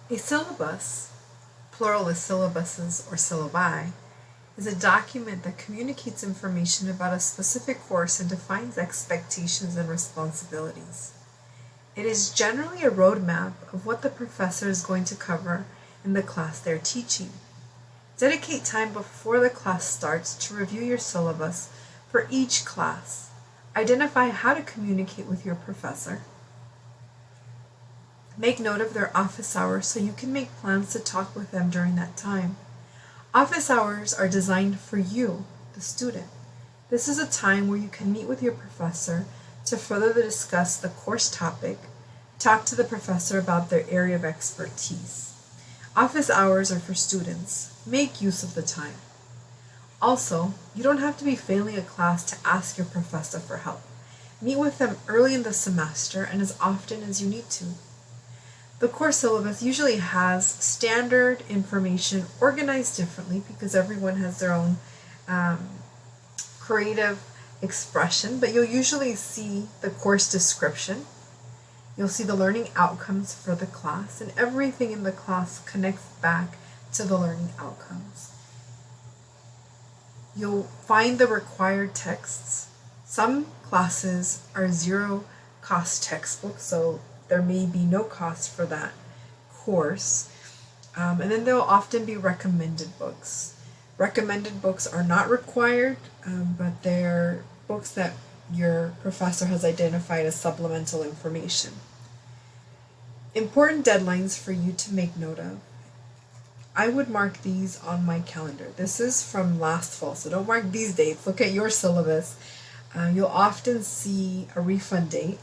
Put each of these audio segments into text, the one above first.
A syllabus, plural is syllabuses or syllabi, is a document that communicates information about a specific course and defines expectations and responsibilities. It is generally a roadmap of what the professor is going to cover in the class they're teaching. Dedicate time before the class starts to review your syllabus for each class. Identify how to communicate with your professor. Make note of their office hours so you can make plans to talk with them during that time. Office hours are designed for you, the student. This is a time where you can meet with your professor to further discuss the course topic, talk to the professor about their area of expertise. Office hours are for students. Make use of the time. Also, you don't have to be failing a class to ask your professor for help. Meet with them early in the semester and as often as you need to. The course syllabus usually has standard information organized differently because everyone has their own creative expression, but you'll usually see the course description. You'll see the learning outcomes for the class, and everything in the class connects back to the learning outcomes. You'll find the required texts. Some classes are zero cost textbooks, so there may be no cost for that course. And then there will often be recommended books. Recommended books are not required, but they're books that your professor has identified as supplemental information. Important deadlines for you to make note of. I would mark these on my calendar. This is from last fall, so don't mark these dates. Look at your syllabus. You'll often see a refund date.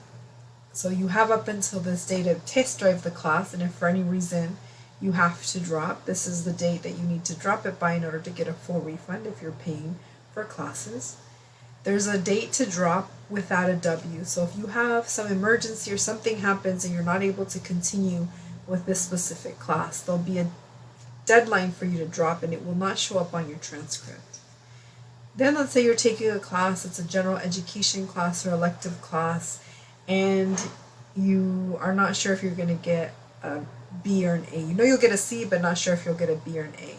So you have up until this date to test drive the class, and if for any reason you have to drop, this is the date that you need to drop it by in order to get a full refund if you're paying for classes. There's a date to drop without a W. So if you have some emergency or something happens and you're not able to continue with this specific class, there'll be a deadline for you to drop and it will not show up on your transcript. Then let's say you're taking a class, it's a general education class or elective class, and you are not sure if you're going to get a B or an A. You know you'll get a C, but not sure if you'll get a B or an A.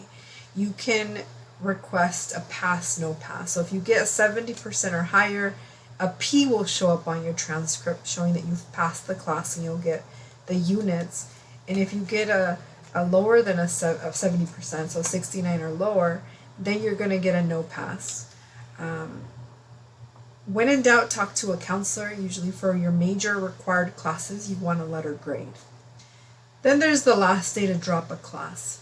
You can request a pass, no pass. So if you get a 70% or higher, a P will show up on your transcript showing that you've passed the class and you'll get the units. And if you get a lower than a 70%, so 69 or lower, then you're going to get a no pass. When in doubt, talk to a counselor. Usually for your major required classes, you want a letter grade. Then there's the last day to drop a class.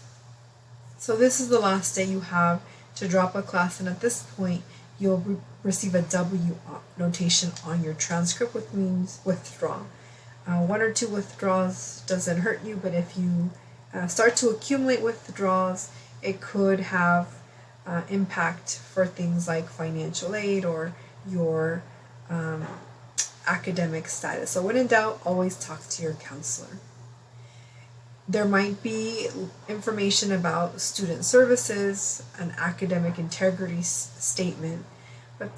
So this is the last day you have to drop a class, and at this point, you'll receive a W notation on your transcript, which means withdraw. One or two withdrawals doesn't hurt you, but if you start to accumulate withdrawals, it could have impact for things like financial aid or your academic status. So when in doubt, always talk to your counselor. There might be information about student services, an academic integrity statement, but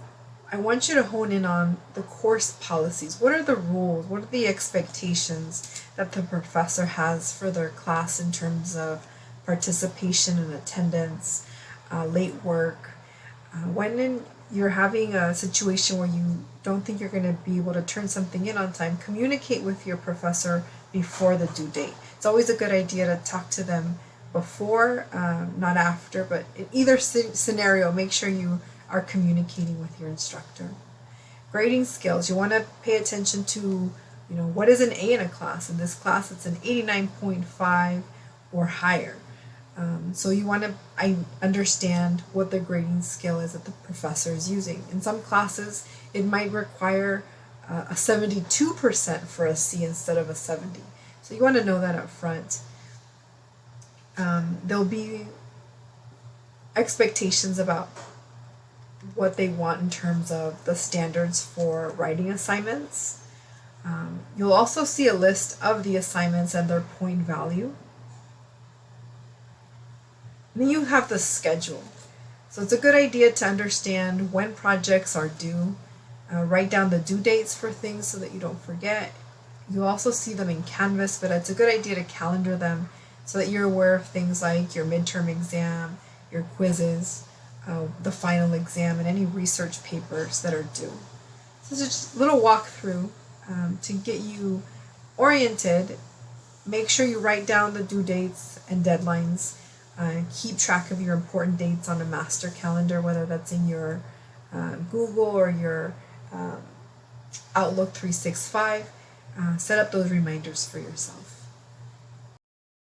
I want you to hone in on the course policies. What are the rules? What are the expectations that the professor has for their class in terms of participation and attendance, late work? When you're having a situation where you don't think you're going to be able to turn something in on time, communicate with your professor before the due date. It's always a good idea to talk to them before, not after, but in either scenario, make sure you are communicating with your instructor. Grading skills. You want to pay attention to, what is an A in a class? In this class, it's an 89.5 or higher. So you want to understand what the grading scale is that the professor is using. In some classes, it might require a 72% for a C instead of a 70. So you want to know that up front. There'll be expectations about what they want in terms of the standards for writing assignments. You'll also see a list of the assignments and their point value. And then you have the schedule. So it's a good idea to understand when projects are due. Write down the due dates for things so that you don't forget. You also see them in Canvas, but it's a good idea to calendar them so that you're aware of things like your midterm exam, your quizzes, the final exam, and any research papers that are due. So it's just a little walkthrough to get you oriented. Make sure you write down the due dates and deadlines. Keep track of your important dates on a master calendar, whether that's in your Google or your Outlook 365. Set up those reminders for yourself.